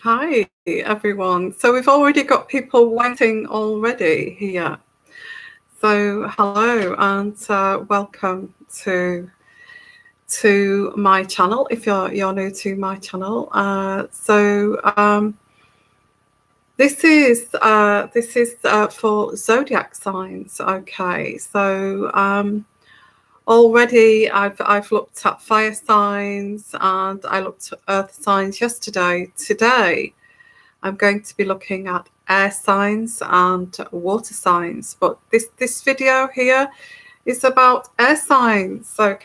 Hi, everyone. So we've already got people waiting already here. So hello and welcome to my channel. If you're new to my channel, this is for zodiac signs. Okay, so already I've looked at fire signs and I looked at earth signs yesterday. Today I'm going to be looking at air signs and water signs, but this video here is about air signs. So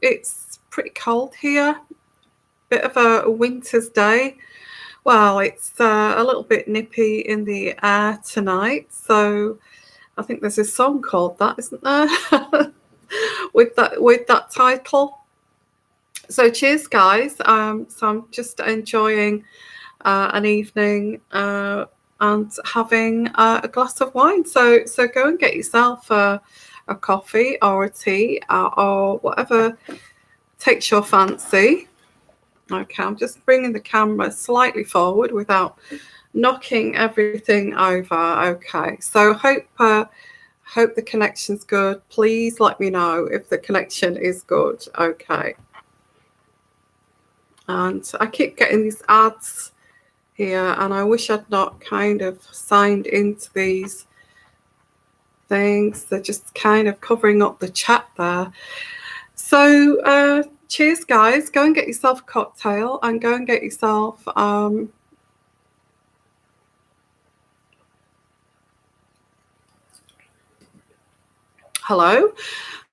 it's pretty cold here, bit of a winter's day. Well, it's a little bit nippy in the air tonight, so I think there's a song called that, isn't there? with that title. So cheers, guys. So I'm just enjoying an evening and having a glass of wine. So go and get yourself a coffee or a tea or whatever takes your fancy. Okay, I'm just bringing the camera slightly forward without knocking everything over. Okay, so hope the connection's good. Please let me know if the connection is good. Okay. And I keep getting these ads here, and I wish I'd not kind of signed into these things. They're just kind of covering up the chat there. So cheers, guys. Go and get yourself a cocktail and go and get yourself hello.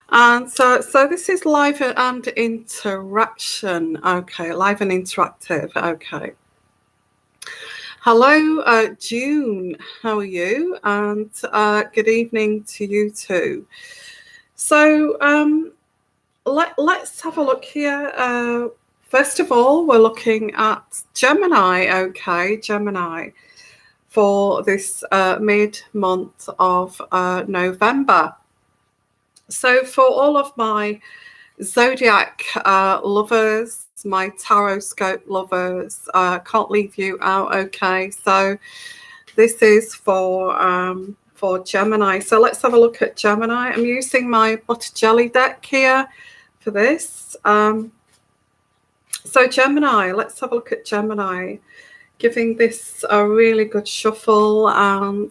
And so this is live and interaction. Okay, live and interactive. Okay. Hello, June. How are you? And good evening to you too. So let's have a look here. First of all, we're looking at Gemini. Okay, Gemini for this mid-month of November. So for all of my zodiac lovers, my tarot scope lovers, can't leave you out. Okay, so this is for Gemini. So let's have a look at Gemini. I'm using my Botticelli deck here for this. So Gemini, let's have a look at Gemini, giving this a really good shuffle and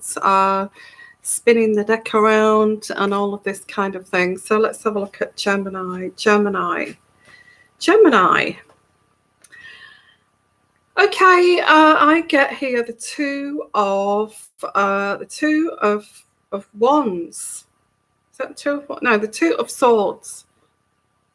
spinning the deck around and all of this kind of thing. So let's have a look at Gemini. Okay, I get here the two of wands. Is that two of what? No, the two of swords.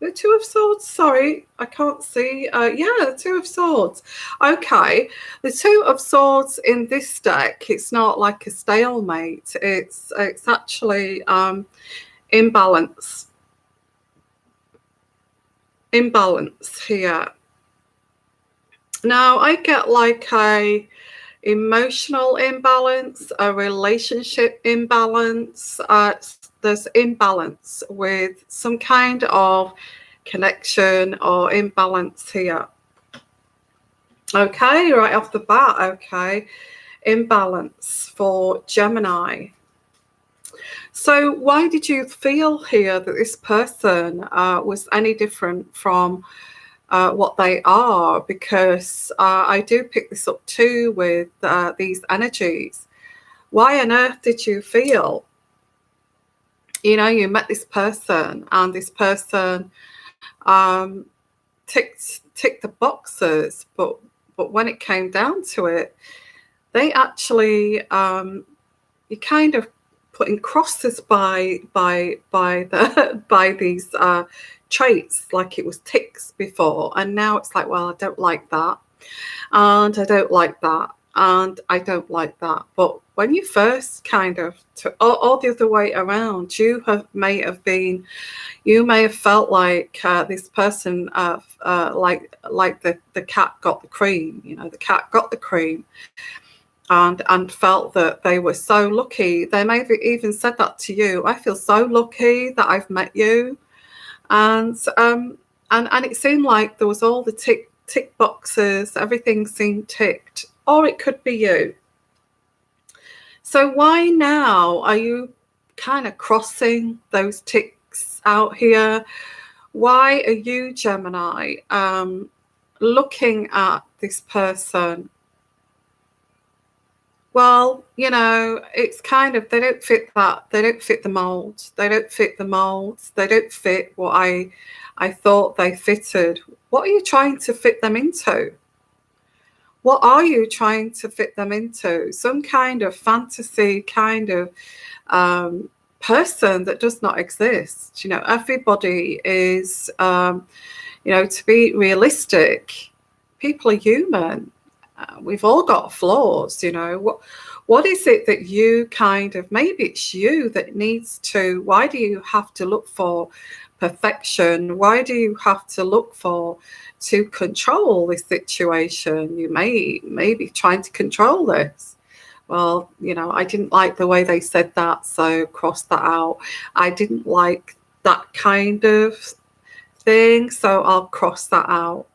The two of swords. Sorry, I can't see. Yeah, the two of swords. Okay, the two of swords in this deck. It's not like a stalemate. It's actually imbalance. Imbalance here. Now I get like a emotional imbalance, a relationship imbalance. There's imbalance with some kind of connection or imbalance here. Okay, right off the bat. Okay, imbalance for Gemini. So why did you feel here that this person was any different from what they are? Because I do pick this up too with these energies. Why on earth did you feel, you met this person and this person ticked the boxes, but when it came down to it, they actually you kind of putting crosses by these traits, like it was ticks before, and now it's like, well, I don't like that, and I don't like that, and I don't like that. But when you first kind of took all the other way around, you may have felt like this person like the cat got the cream. The cat got the cream, and felt that they were so lucky. They may have even said that to you. I feel so lucky that I've met you. And And it seemed like there was all the tick boxes, everything seemed ticked, or it could be you. So why now are you kind of crossing those ticks out here? Why are you, Gemini, looking at this person? Well, you know, it's kind of, they don't fit that. They don't fit the mold. They don't fit the molds. They don't fit what I thought they fitted. What are you trying to fit them into? What are you trying to fit them into? Some kind of fantasy kind of person that does not exist. You know, everybody is, you know, to be realistic, people are human. We've all got flaws, you know. What is it that you kind of, maybe it's you that needs to, why do you have to look for perfection? Why do you have to look for to control this situation? You may be trying to control this. Well, you know, I didn't like the way they said that, so cross that out. I didn't like that kind of thing, so I'll cross that out.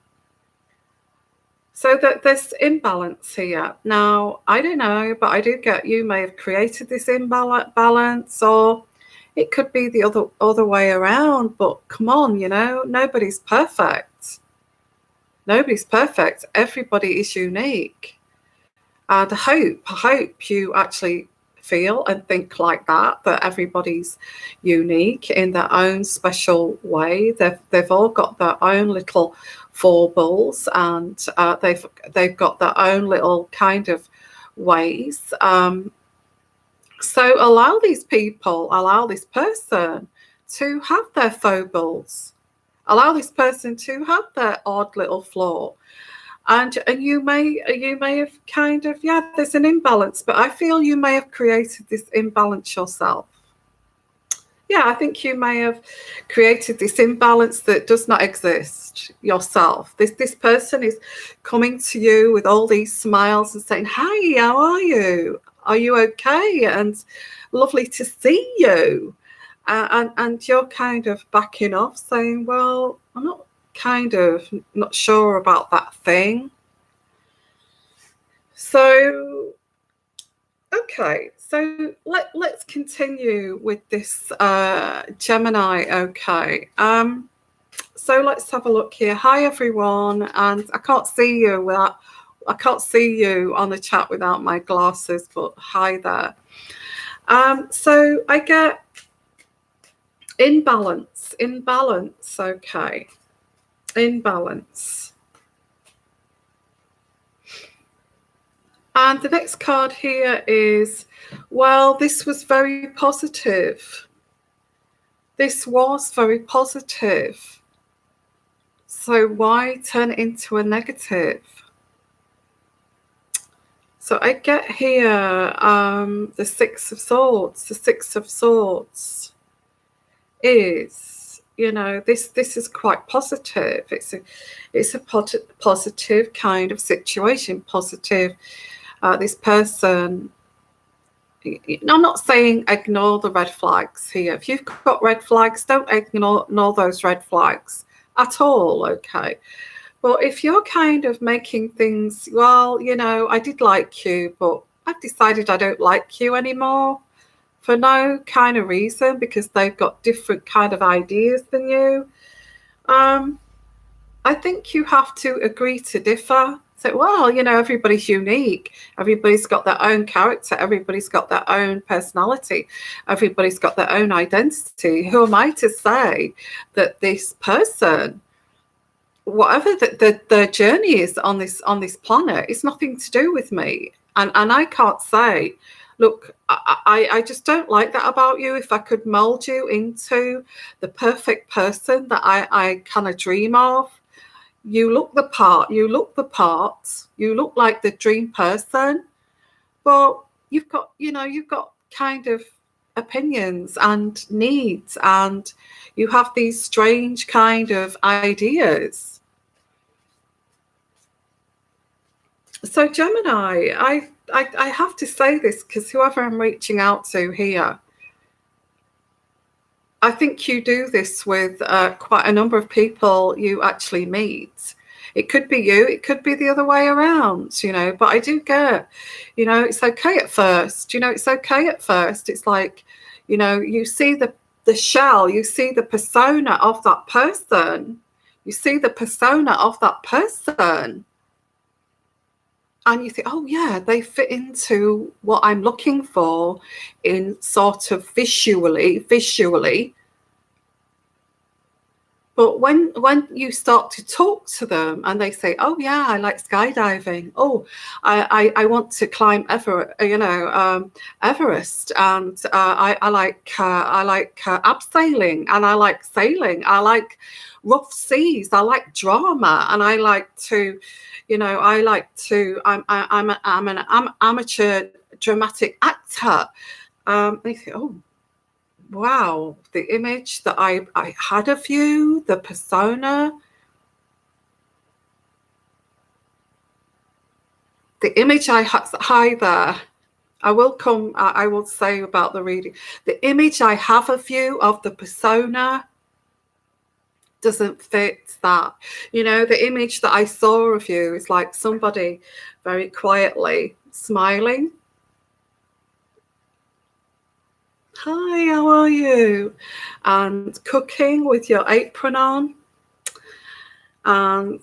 So that there's imbalance here. Now, I don't know, but I do get you may have created this imbalance, or it could be the other way around. But come on, you know, nobody's perfect. Nobody's perfect. Everybody is unique. And I hope you actually feel and think like that everybody's unique in their own special way. They've all got their own little foibles, and they've got their own little kind of ways. So allow these people, allow this person to have their foibles, allow this person to have their odd little flaw. And you may have kind of, yeah, there's an imbalance, but I feel you may have created this imbalance yourself. Yeah, I think you may have created this imbalance that does not exist yourself. This person is coming to you with all these smiles and saying, "Hi, how are you? Are you okay? And lovely to see you." And you're kind of backing off, saying, "Well, I'm not sure about that thing." So, okay, so let's continue with this Gemini. Okay, so let's have a look here. Hi everyone, and I can't see you on the chat without my glasses, but hi there. So I get imbalance, okay, imbalance. And the next card here is, well, this was very positive. This was very positive. So why turn it into a negative? So I get here the Six of Swords. The Six of Swords is, you know, this is quite positive. It's a positive kind of situation. Positive. This person, I'm not saying ignore the red flags here. If you've got red flags, don't ignore those red flags at all, okay? But if you're kind of making things, well, you know, I did like you, but I've decided I don't like you anymore for no kind of reason, because they've got different kind of ideas than you. I think you have to agree to differ. So, well, you know, everybody's unique. Everybody's got their own character. Everybody's got their own personality. Everybody's got their own identity. Who am I to say that this person, whatever the journey is on this planet, is nothing to do with me? And I can't say, look, I just don't like that about you. If I could mold you into the perfect person that I kind of dream of, you look the part, you look like the dream person, but you've got kind of opinions and needs, and you have these strange kind of ideas. So Gemini, I have to say this, because whoever I'm reaching out to here, I think you do this with quite a number of people you actually meet. It could be you, it could be the other way around, you know, but I do get, you know, it's okay at first, you know, it's okay at first. It's like, you know, you see the shell, you see the persona of that person, you see the persona of that person, and you think, oh yeah, they fit into what I'm looking for in sort of visually. But when you start to talk to them and they say, "Oh yeah, I like skydiving. Oh, I want to climb Everest, and I like abseiling, and I like sailing. I like rough seas. I like drama, and I like to, you know, I like to. I'm an amateur dramatic actor." They say, "Oh." Wow, the image that I had of you, the persona, the image I had, hi there. I will come, I will say about the reading. The image I have of you, of the persona, doesn't fit that. You know, the image that I saw of you is like somebody very quietly smiling. Hi, how are you? And cooking with your apron on. And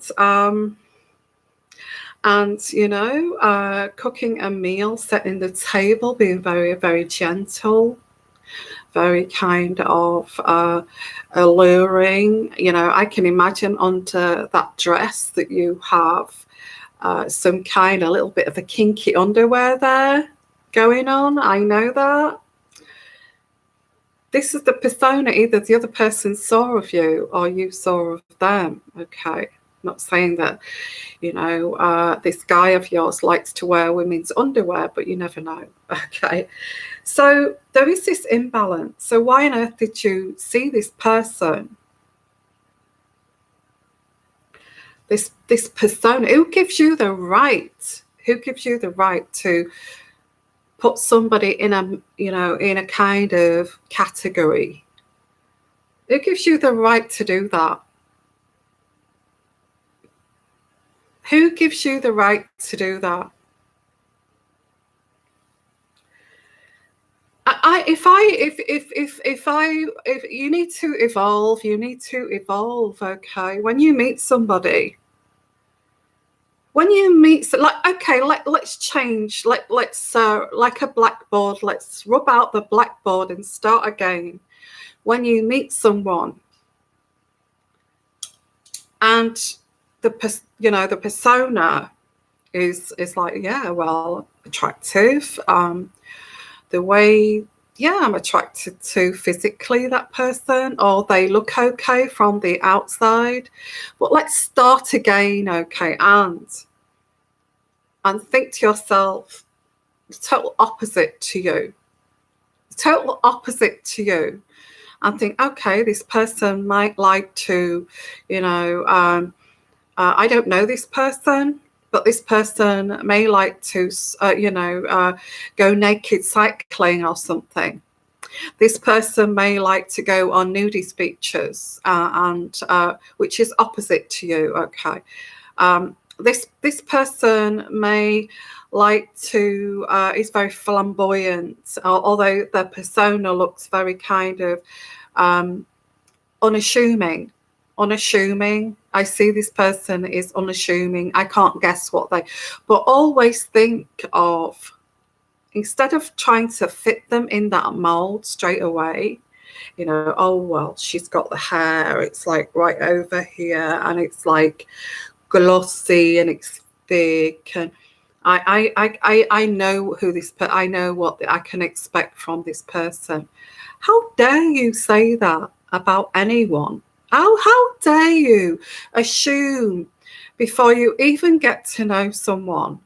you know, cooking a meal, setting the table, being very, very gentle, very kind of alluring. You know, I can imagine under that dress that you have some kind of little bit of a kinky underwear there going on. I know that. This is the persona either the other person saw of you or you saw of them. Okay. Not saying that, you know, this guy of yours likes to wear women's underwear, but you never know. Okay. So there is this imbalance. So why on earth did you see this person? This persona? Who gives you the right? Who gives you the right to put somebody in a, you know, in a kind of category? Who gives you the right to do that? Who gives you the right to do that? If you need to evolve, you need to evolve. Okay, when you meet somebody, let's change. Let's like a blackboard. Let's rub out the blackboard and start again. When you meet someone, and the persona is like, yeah, well, attractive. The way, yeah, I'm attracted to physically that person, or they look okay from the outside. But let's start again, okay, and think to yourself, the total opposite to you, and think, okay, this person might like to, you know, I don't know this person, but this person may like to, go naked cycling or something. This person may like to go on nudist beaches, and which is opposite to you. Okay, this person may like to is very flamboyant, although their persona looks very kind of unassuming. I see this person is unassuming. I can't guess what they, but always think of, instead of trying to fit them in that mold straight away, you know, oh, well, she's got the hair, it's like right over here, and it's like glossy and it's thick, and I know who this, I know what I can expect from this person. How dare you say that about anyone? How dare you assume before you even get to know someone?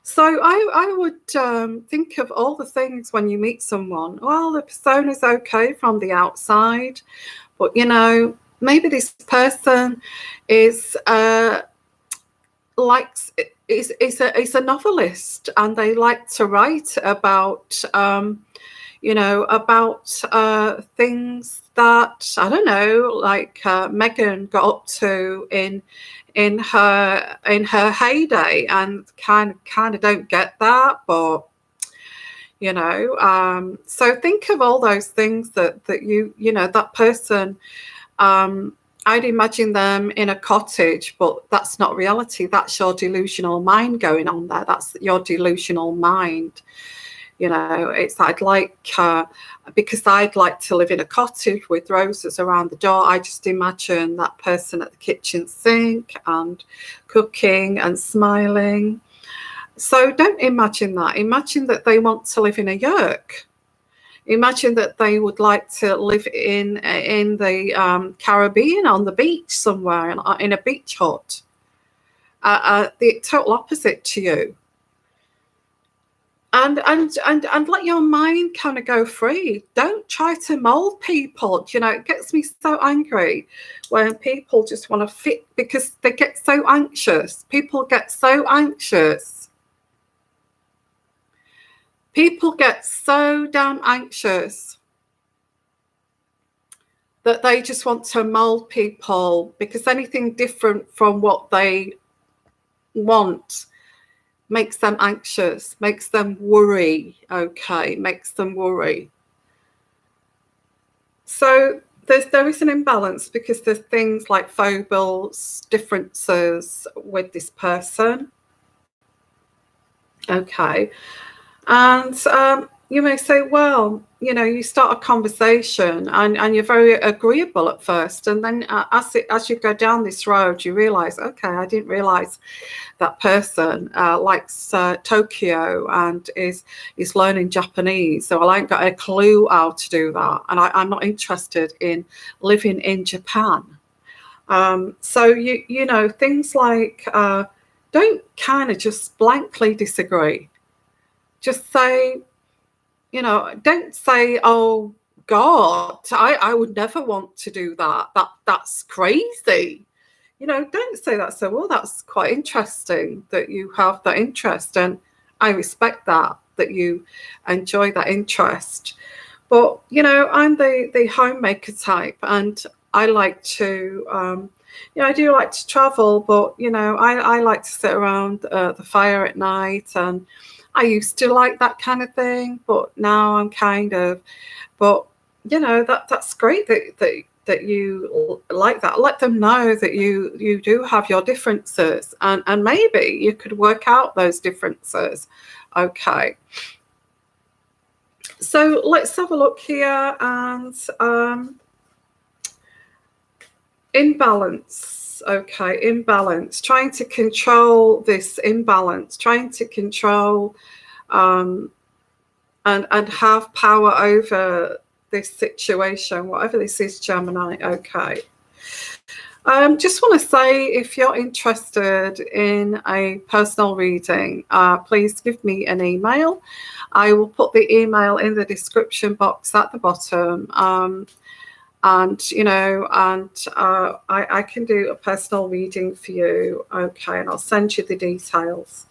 So I would think of all the things when you meet someone. Well, the persona's okay from the outside, but you know, maybe this person is is a novelist, and they like to write about about things that, I don't know, like Megan got up to in her heyday, and kind of don't get that, but so think of all those things that that person, I'd imagine them in a cottage, but that's not reality. That's your delusional mind going on there. That's your delusional mind. It's because I'd like to live in a cottage with roses around the door. I just imagine that person at the kitchen sink and cooking and smiling. So don't imagine that. Imagine that they want to live in a yurt. Imagine that they would like to live in the Caribbean on the beach somewhere, in a beach hut. The total opposite to you. And let your mind kind of go free. Don't try to mold people. It gets me so angry when people just want to fit, because they get so anxious. People get so anxious. People get so damn anxious that they just want to mold people, because anything different from what they want makes them anxious, makes them worry, makes them worry. So there is an imbalance, because there's things like foibles, differences with this person. And you may say, well, you start a conversation and you're very agreeable at first, and then as you go down this road, you realize, okay, I didn't realize that person likes Tokyo and is learning Japanese, so I ain't got a clue how to do that, and I'm not interested in living in Japan. So things like don't kind of just blankly disagree. Just say, don't say, oh God, I would never want to do that. That's crazy. Don't say that. So, well, that's quite interesting that you have that interest, and I respect that you enjoy that interest. But I'm the homemaker type, and I like to I do like to travel, but I like to sit around the fire at night, and I used to like that kind of thing, but now I'm but that's great that you like that. Let them know that you do have your differences, and maybe you could work out those differences. Okay. So let's have a look here, and imbalance. Okay, imbalance. Trying to control this imbalance, trying to control and have power over this situation, whatever this is, Gemini. Okay. Just want to say, if you're interested in a personal reading, please give me an email. I will put the email in the description box at the bottom. I can do a personal reading for you. Okay, and I'll send you the details.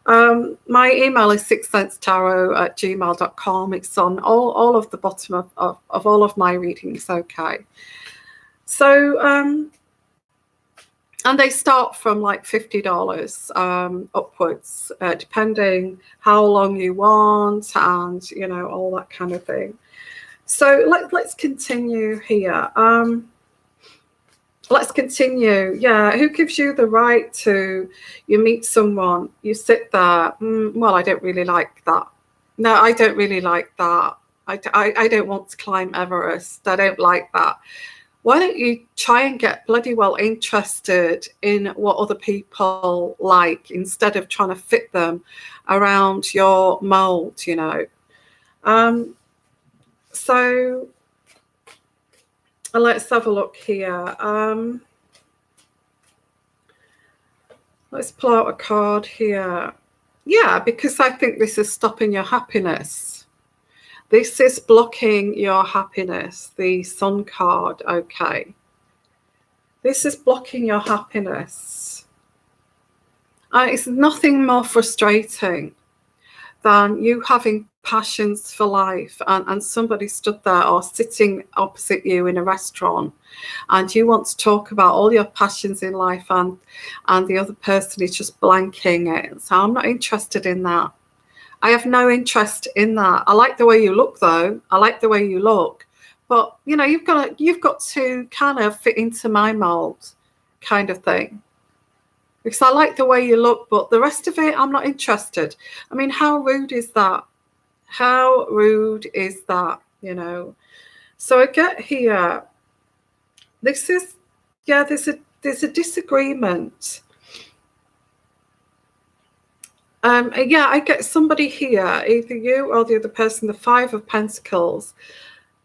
My email is sixsensetarot@gmail.com. It's on all of the bottom of all of my readings. Okay. So, and they start from like $50 upwards, depending how long you want, and all that kind of thing. So let's continue here. Let's continue. Yeah, who gives you the right to, you meet someone, you sit there, well, I don't really like that. No, I don't really like that. I don't want to climb Everest. I don't like that. Why don't you try and get bloody well interested in what other people like, instead of trying to fit them around your mold, So let's have a look here. Let's pull out a card here. Yeah, because I think this is stopping your happiness. This is blocking your happiness, the Sun card. Okay. This is blocking your happiness. It's nothing more frustrating than you having passions for life, and somebody stood there or sitting opposite you in a restaurant, and you want to talk about all your passions in life, and the other person is just blanking it. So I'm not interested in that. I have no interest in that. I like the way you look, though. I like the way you look, but you know, you've got to kind of fit into my mold, kind of thing. Because I like the way you look, but the rest of it, I'm not interested. I mean, how rude is that? How rude is that? You know. So I get here. This is, yeah. There's a disagreement. Yeah, I get somebody here, either you or the other person, the Five of Pentacles,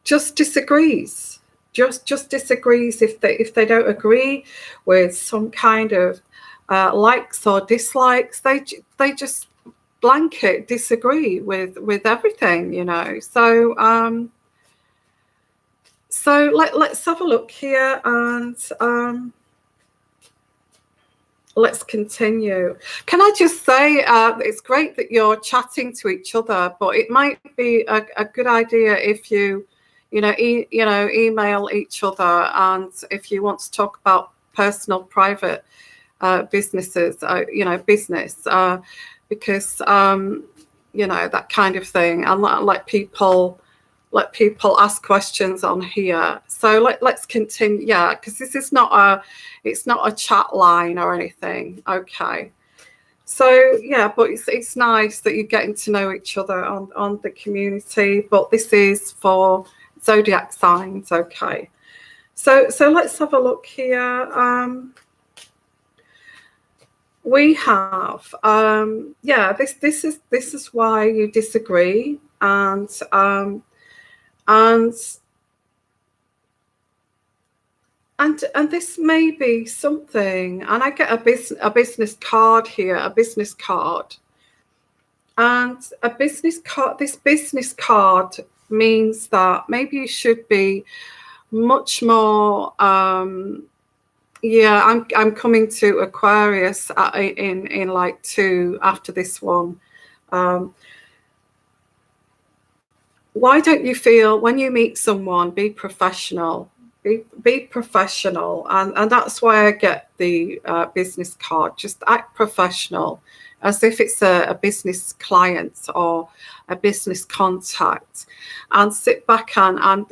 just disagrees. Just disagrees if they don't agree with some kind of likes or dislikes. They just blanket disagree with everything, you know. So so let's have a look here, and let's continue. Can I just say, it's great that you're chatting to each other, but it might be a good idea if you email each other, and if you want to talk about personal, private businesses, business, because that kind of thing, and let people ask questions on here. So let's continue. Yeah, because this is it's not a chat line or anything. Okay. So yeah, but it's nice that you're getting to know each other on the community. But this is for zodiac signs. Okay. So let's have a look here. We have this is why you disagree, and this may be something, and I get a business card here, a business card, and a business card. This business card means that maybe you should be much more. Yeah, I'm coming to Aquarius in like 2 after this one. Why don't you feel when you meet someone, be professional? Be professional, and that's why I get the business card. Just act professional, as if it's a business client or a business contact, and sit back and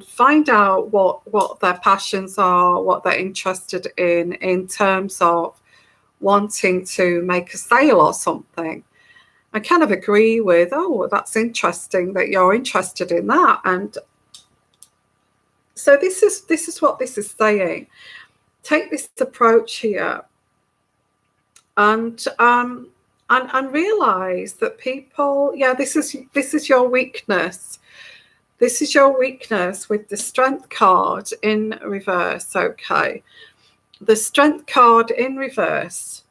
find out what their passions are, what they're interested in terms of wanting to make a sale or something. I kind of agree with, oh, that's interesting that you're interested in that. And so this is what this is saying. Take this approach here, and realize that people, yeah, this is your weakness. This is your weakness with the Strength card in reverse. Okay, the Strength card in reverse.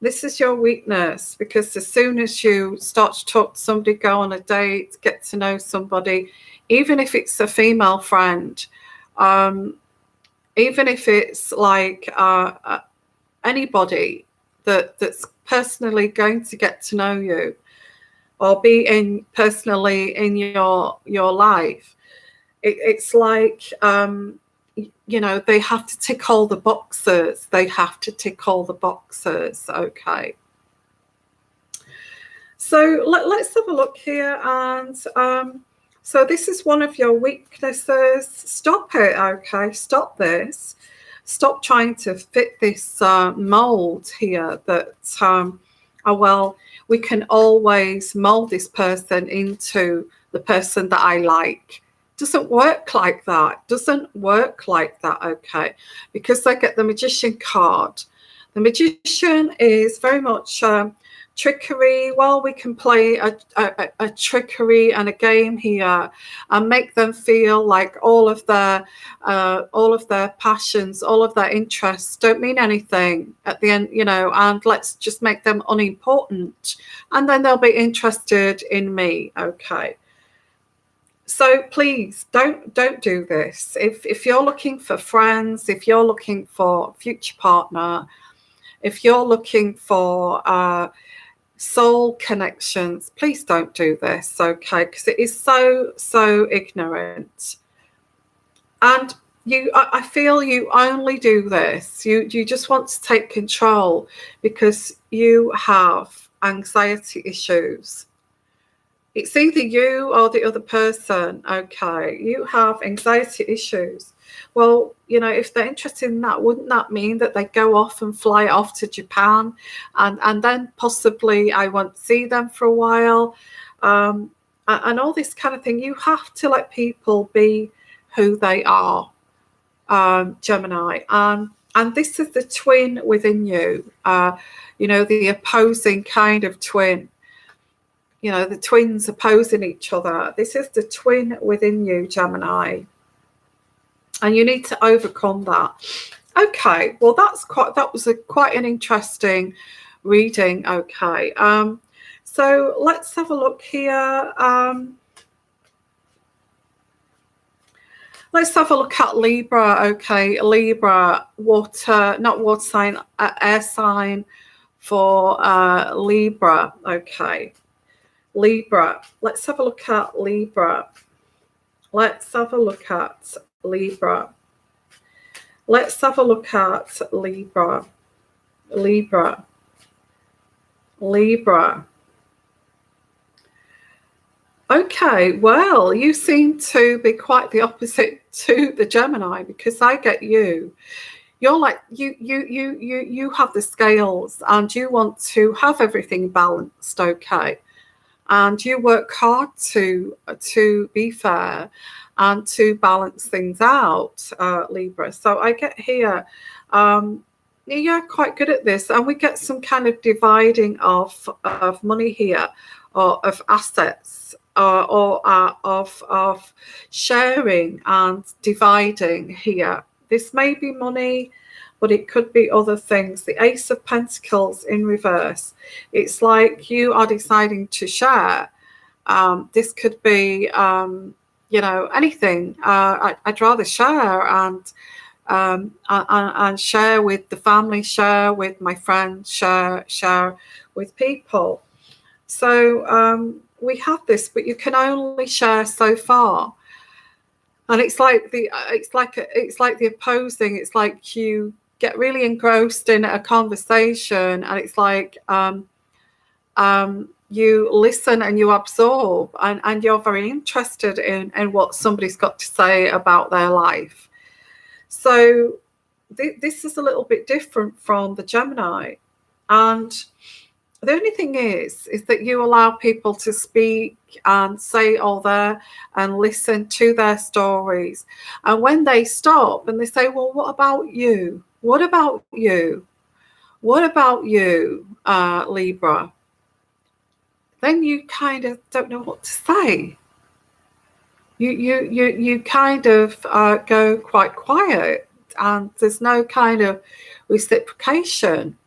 This is your weakness, because as soon as you start to talk to somebody, go on a date, get to know somebody, even if it's a female friend, even if it's like anybody that's personally going to get to know you or be personally in your life, it's like they have to tick all the boxes. They have to tick all the boxes. Okay. So let's have a look here, and so this is one of your weaknesses. Stop it. Okay, stop this. Stop trying to fit this mold here that well, we can always mold this person into the person that I like. Doesn't work like that. Doesn't work like that. Okay, because I get the Magician card. The Magician is very much trickery. Well, we can play a trickery and a game here, and make them feel like all of their passions, all of their interests don't mean anything at the end, and let's just make them unimportant, and then they'll be interested in me. Okay. So please don't do this. If you're looking for friends, if you're looking for a future partner, if you're looking for soul connections, please don't do this, okay? Because it is so ignorant. And I feel you only do this. You just want to take control because you have anxiety issues. It's either you or the other person, okay? You have anxiety issues. Well, if they're interested in that, wouldn't that mean that they go off and fly off to Japan and then possibly I won't see them for a while? And all this kind of thing. You have to let people be who they are, Gemini. And this is the twin within you, the opposing kind of twin. The twins opposing each other. This is the twin within you, Gemini. And you need to overcome that. Okay, well, that was quite an interesting reading. Okay, so let's have a look here. Let's have a look at Libra. Okay, Libra, water, not water sign, air sign for Libra. Okay. Libra. Let's have a look at Libra. Let's have a look at Libra. Let's have a look at Libra. Libra. Libra. Okay, well, you seem to be quite the opposite to the Gemini, because I get you. You're like you have the scales and you want to have everything balanced, okay? And you work hard to be fair and to balance things out, Libra. So I get here, you're quite good at this, and we get some kind of dividing of money here, or of assets, or of sharing and dividing here. This may be money, but it could be other things. The Ace of Pentacles in reverse. It's like you are deciding to share. This could be, anything. I'd rather share and share with the family, share with my friends, share with people. So we have this, but you can only share so far. And it's like the opposing. It's like you get really engrossed in a conversation, and it's like you listen and you absorb, and you're very interested in what somebody's got to say about their life. So this is a little bit different from the Gemini. And the only thing is that you allow people to speak and say all their and listen to their stories. And when they stop and they say, well, what about you? What about you? What about you, Libra? Then you kind of don't know what to say. You kind of go quite quiet, and there's no kind of reciprocation.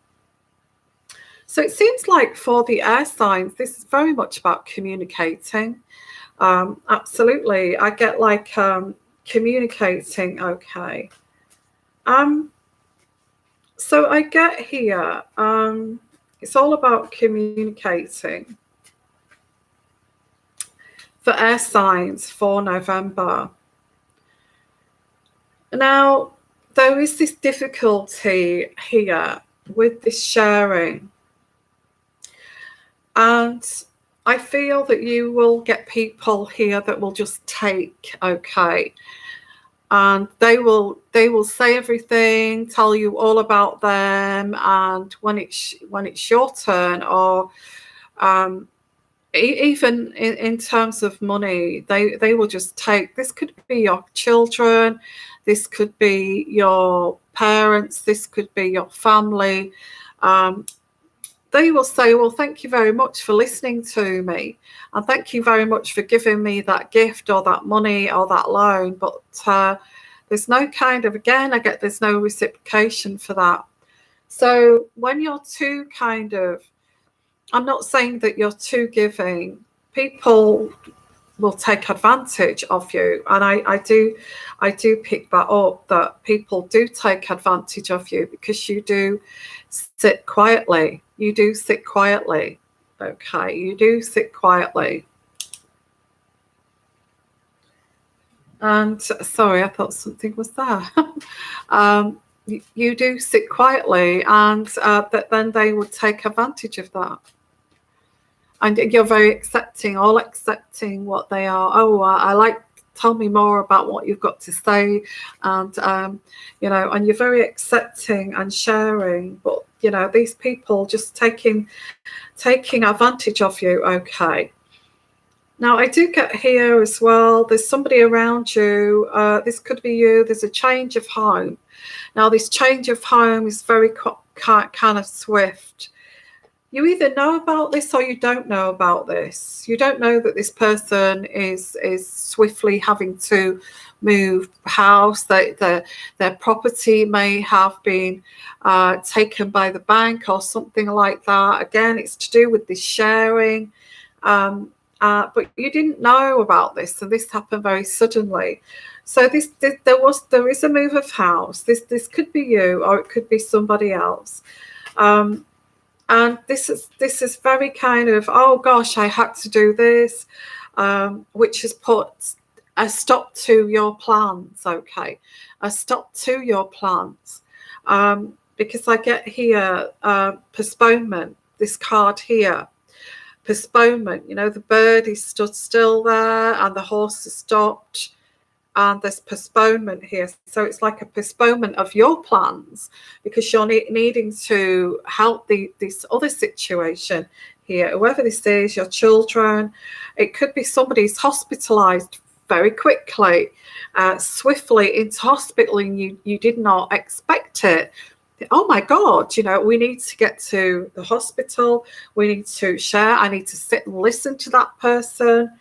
So it seems like for the air signs, this is very much about communicating. Absolutely. I get like communicating. Okay. So I get here, it's all about communicating for air signs for November. Now, there is this difficulty here with this sharing. And I feel that you will get people here that will just take, okay, and they will say everything, tell you all about them, and when it's your turn, or even in terms of money, they will just take. This could be your children, this could be your parents, this could be your family. They will say, well, thank you very much for listening to me, and thank you very much for giving me that gift or that money or that loan. But there's no kind of, again, I get there's no reciprocation for that. So when you're too kind of, I'm not saying that you're too giving, people will take advantage of you. And I do pick that up, that people do take advantage of you because you do sit quietly. You do sit quietly. Okay, you do sit quietly. And sorry, I thought something was there. You do sit quietly, and but then they would take advantage of that. And you're very accepting, all accepting what they are. Oh, I like. Tell me more about what you've got to say, and and you're very accepting and sharing. But these people just taking advantage of you. Okay. Now, I do get here as well, there's somebody around you. This could be you. There's a change of home. Now, this change of home is very kind of swift. You either know about this or you don't know about this. You don't know that this person is swiftly having to move house. Their property may have been taken by the bank or something like that. Again, it's to do with this sharing. But you didn't know about this, and this happened very suddenly. So there is a move of house. This could be you, or it could be somebody else. And this is very kind of, oh gosh, I had to do this, which has put a stop to your plans. Okay, a stop to your plans, because I get here postponement. This card here. Postponement, the bird is stood still there and the horse has stopped, and there's postponement here. So it's like a postponement of your plans because you're needing to help this other situation here, whoever this is, your children. It could be somebody's hospitalized very quickly, swiftly into hospital, and you did not expect it. Oh my God, we need to get to the hospital. We need to share. I need to sit and listen to that person.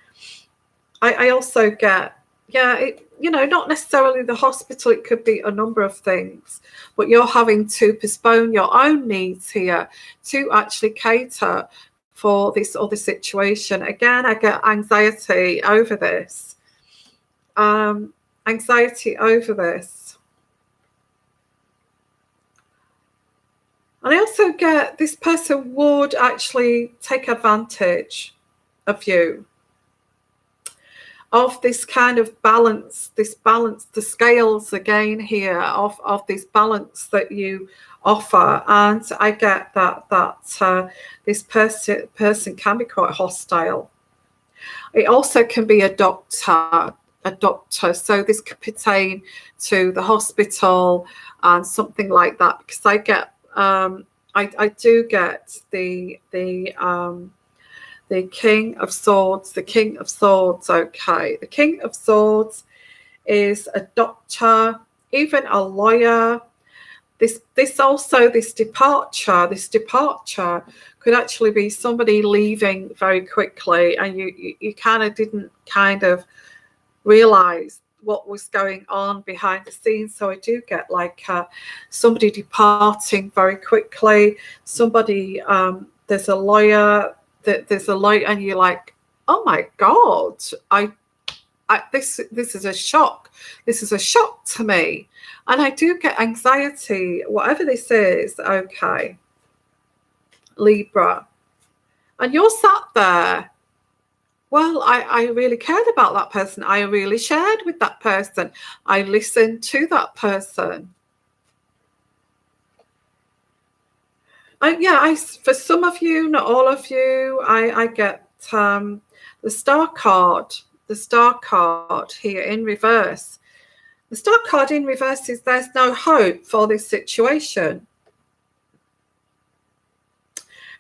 I also get, not necessarily the hospital. It could be a number of things, but you're having to postpone your own needs here to actually cater for this other situation. Again, I get anxiety over this. Anxiety over this. And I also get this person would actually take advantage of you, of this kind of balance, the scales again here of this balance that you offer. And I get that this person can be quite hostile. It also can be a doctor. So this could pertain to the hospital and something like that, because I get I do get the King of Swords. The King of Swords. Okay, the King of Swords is a doctor, even a lawyer. This departure could actually be somebody leaving very quickly, and you kind of didn't realize what was going on behind the scenes. So I do get like somebody departing very quickly. Somebody, there's a lawyer, and you're like, oh my God, this is a shock. This is a shock to me, and I do get anxiety, whatever this is. Okay, Libra, and you're sat there. Well, I really cared about that person. I really shared with that person. I listened to that person. For some of you, not all of you, I get the Star card. The Star card here in reverse. The Star card in reverse is there's no hope for this situation,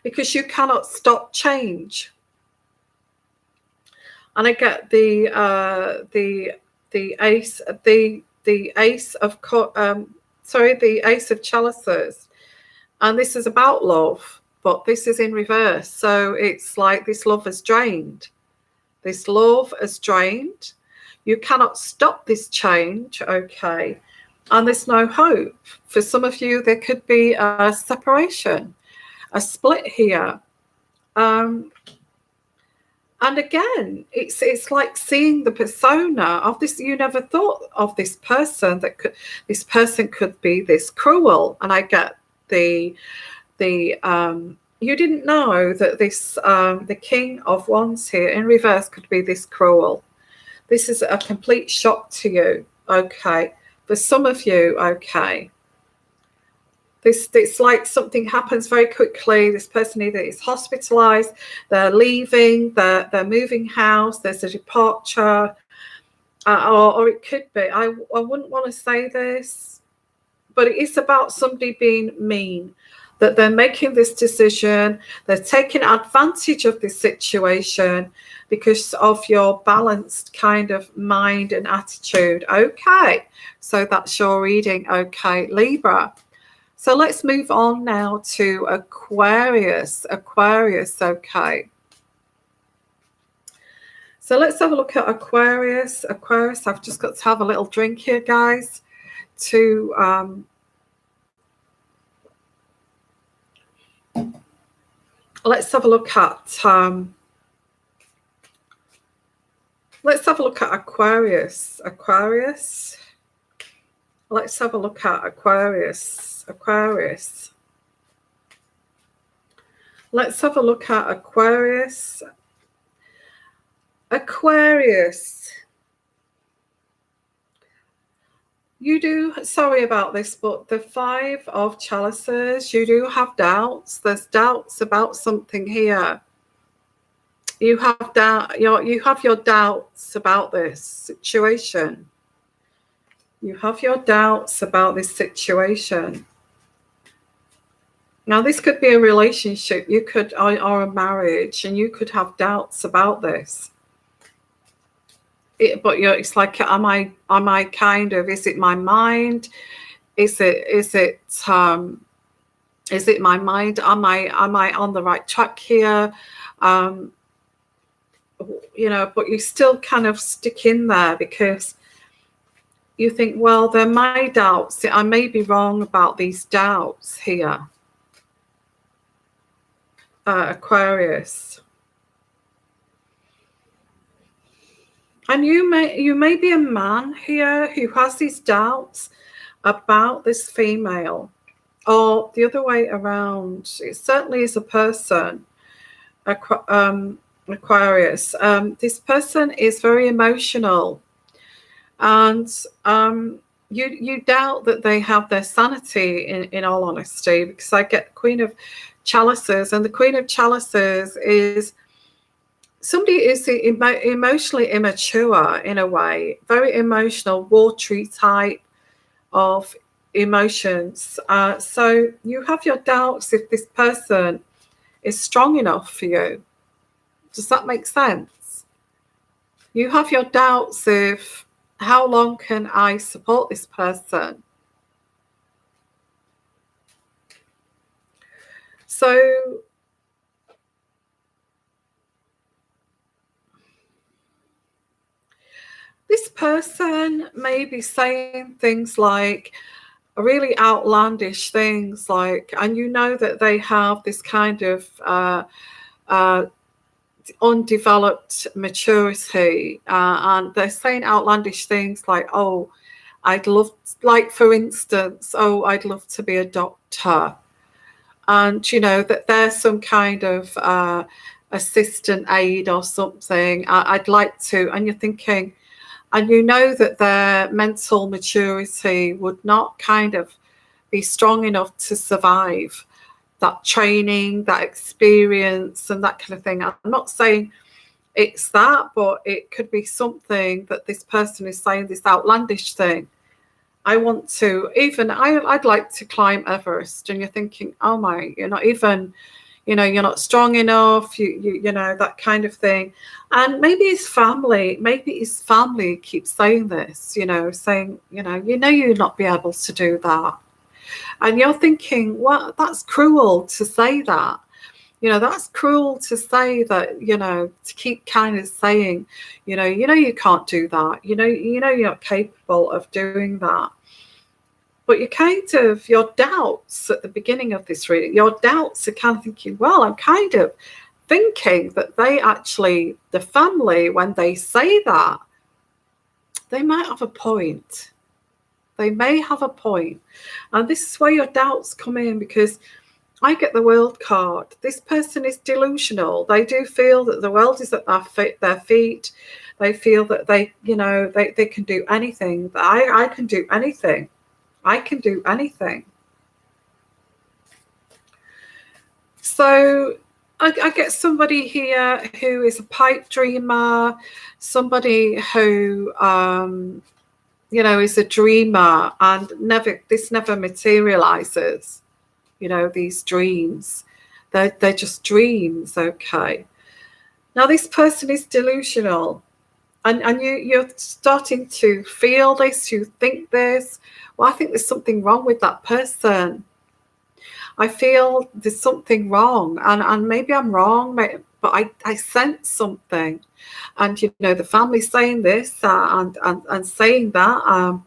because you cannot stop change. And I get the Ace of Chalices, and this is about love, but this is in reverse. So it's like this love has drained. This love has drained. You cannot stop this change. Okay, and there's no hope. For some of you, there could be a separation, a split here. And again, it's like seeing the persona of this. You never thought of this person this person could be this cruel. And I get the you didn't know that this the King of Wands here in reverse could be this cruel. This is a complete shock to you. Okay, for some of you, okay. It's like something happens very quickly. This person either is hospitalized, they're leaving, they're moving house, there's a departure, or it could be, I wouldn't want to say this, but it is about somebody being mean, that they're making this decision, they're taking advantage of this situation because of your balanced kind of mind and attitude. Okay, so that's your reading. Okay, Libra. So let's move on now to Aquarius. Aquarius, okay. So let's have a look at Aquarius. Aquarius, I've just got to have a little drink here, guys, to let's have a look at Aquarius. Aquarius. Let's have a look at Aquarius. Aquarius. Let's have a look at Aquarius. Aquarius. You do, sorry about this, but the Five of Chalices, you do have doubts. There's doubts about something here. You have your doubts about this situation. You have your doubts about this situation. Now, this could be a relationship, you could, or a marriage, and you could have doubts about this. But it's like, am I kind of, is it my mind? Is it my mind? Am I on the right track here? You know, but you still kind of stick in there because you think, well, they're my doubts. I may be wrong about these doubts here. Aquarius. And you may be a man here who has these doubts about this female, or the other way around. It certainly is a person, Aquarius. This person is very emotional, and you doubt that they have their sanity, in all honesty, because I get Queen of Chalices, and the Queen of Chalices is somebody is emotionally immature in a way, very emotional, watery type of emotions. So you have your doubts if this person is strong enough for you. Does that make sense? You have your doubts if, how long can I support this person? So this person may be saying things like really outlandish things, like, and you know that they have this kind of undeveloped maturity, and they're saying outlandish things like, oh, I'd love, like for instance, oh, I'd love to be a doctor, and you know that there's some kind of assistant aid or something. I'd like to, and you're thinking, and you know that their mental maturity would not kind of be strong enough to survive that training, that experience, and that kind of thing. I'm not saying it's that, but it could be something that this person is saying, this outlandish thing. I want to, even, I'd like to climb Everest. And you're thinking, oh my, you're not even, you know, you're not strong enough, you know, that kind of thing. And maybe his family keeps saying this, you know, saying, you'll not be able to do that. And you're thinking, well, that's cruel to say that. You know, that's cruel to say that, you know, to keep kind of saying, you you can't do that. You're not capable of doing that. But you kind of, your doubts at the beginning of this reading, your doubts are kind of thinking, well, I'm kind of thinking that they actually, the family, when they say that, they might have a point. They may have a point. And this is where your doubts come in, because I get the World card. This person is delusional. They do feel that the world is at their feet. They feel that they can do anything. I can do anything. I can do anything. So I get somebody here who is a pipe dreamer, somebody who is a dreamer, and this never materializes. These dreams, they're just dreams. Okay. Now this person is delusional, and you're starting to feel this, you think this. Well, I think there's something wrong with that person. I feel there's something wrong, and maybe I'm wrong, but I sense something. And the family's saying this and saying that.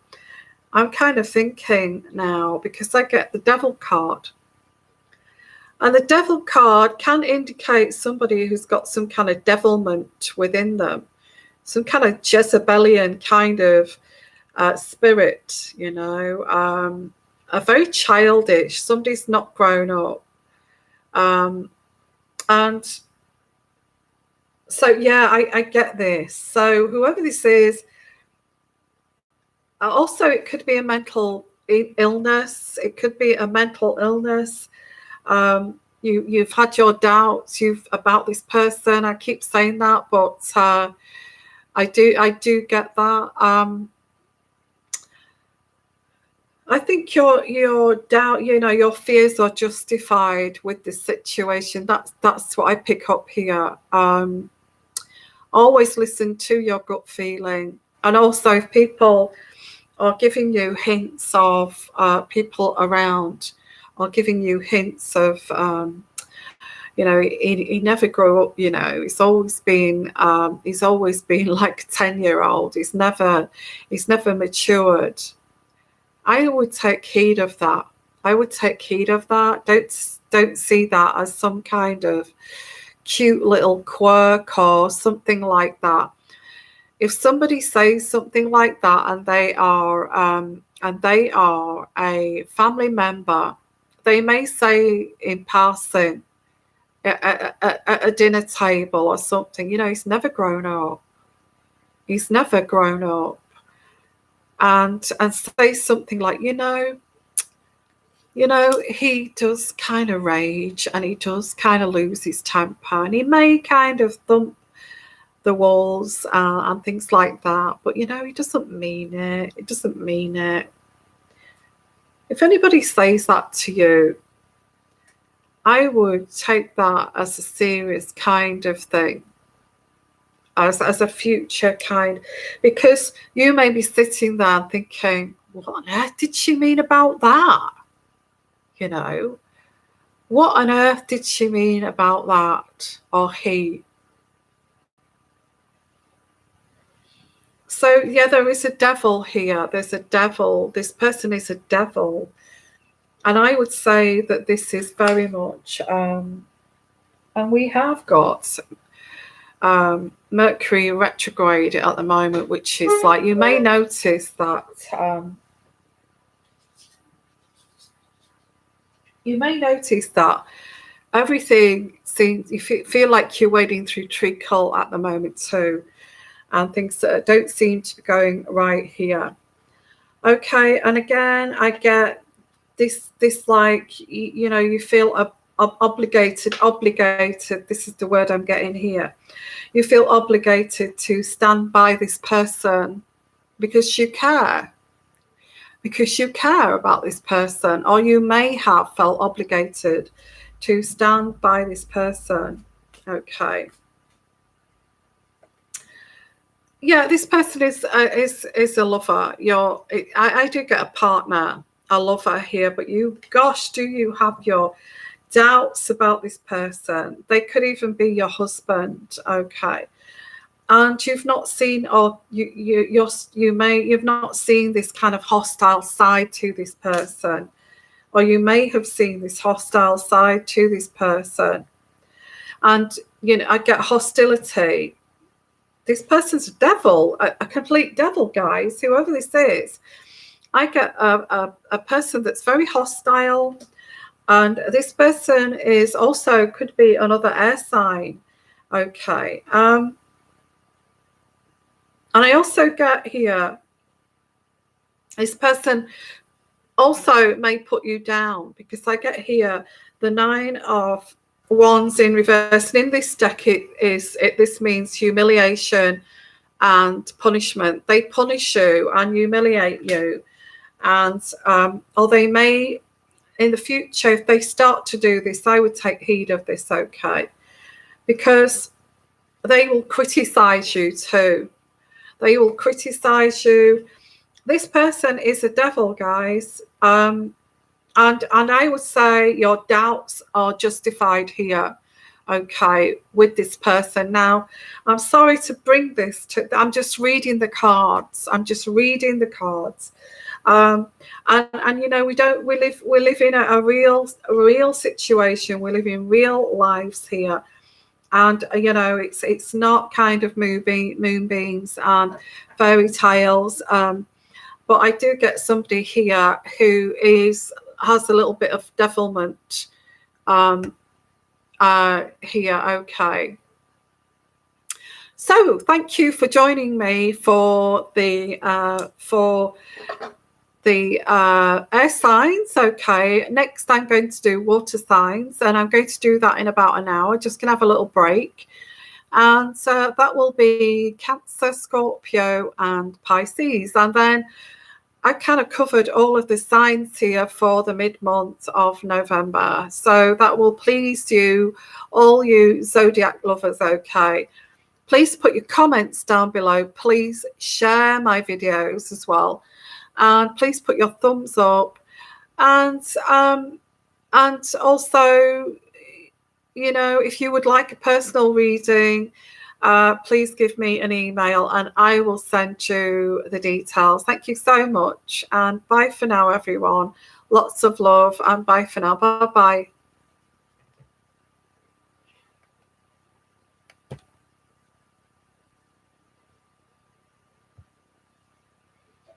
I'm kind of thinking now, because I get the Devil card. And the Devil card can indicate somebody who's got some kind of devilment within them, some kind of Jezebelian kind of spirit, a very childish, somebody's not grown up. And so, yeah, I get this. So whoever this is, also it could be a mental illness. It could be a mental illness. You've had your doubts about this person. I keep saying that, but I do get that. I think your doubt, your fears are justified with this situation. That's what I pick up here. Always listen to your gut feeling, and also if people are giving you hints of people around, or giving you hints of, he never grew up. He's always been like a 10-year-old. He's never matured. I would take heed of that. Don't see that as some kind of cute little quirk or something like that. If somebody says something like that, and they are a family member, they may say in passing at a dinner table or something, he's never grown up. He's never grown up. And say something like, he does kind of rage, and he does kind of lose his temper, and he may kind of thump the walls and things like that, but he doesn't mean it. It doesn't mean it. If anybody says that to you, I would take that as a serious kind of thing, as a future kind, because you may be sitting there thinking, what on earth did she mean about that? What on earth did she mean about that, or he? So yeah, there is a devil here. There's a devil. This person is a devil. And I would say that this is very much, and we have got Mercury retrograde at the moment, which is like, you may notice that everything seems, you feel like you're wading through treacle at the moment too, and things that don't seem to be going right here. Okay, and again, I get this like, you feel obligated. This is the word I'm getting here. You feel obligated to stand by this person because you care. Because you care about this person, or you may have felt obligated to stand by this person. Okay. Yeah, this person is a lover. I do get a partner, a lover here, but do you have your doubts about this person? They could even be your husband. Okay. And you've not seen, or you've not seen this kind of hostile side to this person, or you may have seen this hostile side to this person, and I get hostility. This person's a devil, a complete devil, guys. Whoever this is, I get a person that's very hostile. And this person is also could be another air sign. Okay. And I also get here, this person also may put you down, because I get here the 9 of Wands in reverse. And in this deck, this means humiliation and punishment. They punish you and humiliate you. And or they may, in the future, if they start to do this, I would take heed of this, okay? Because they will criticize you too. They will criticize you. This person is a devil, guys. And I would say your doubts are justified here, okay, with this person. Now, I'm sorry to bring this to, I'm just reading the cards. I'm just reading the cards. And you know, we live in a real situation. We live in real lives here. And you know, it's not kind of moonbeams and fairy tales. But I do get somebody here who has a little bit of devilment here. Okay. So thank you for joining me for the air signs. Okay, next I'm going to do water signs, and I'm going to do that in about an hour. Just gonna have a little break, and so that will be Cancer, Scorpio, and Pisces. And then I kind of covered all of the signs here for the mid-month of November, so that will please you, all you zodiac lovers. Okay, please put your comments down below. Please share my videos as well. And please put your thumbs up, and also, you know, if you would like a personal reading, please give me an email and I will send you the details. Thank you so much, and bye for now, everyone. Lots of love, and bye for now. Bye bye.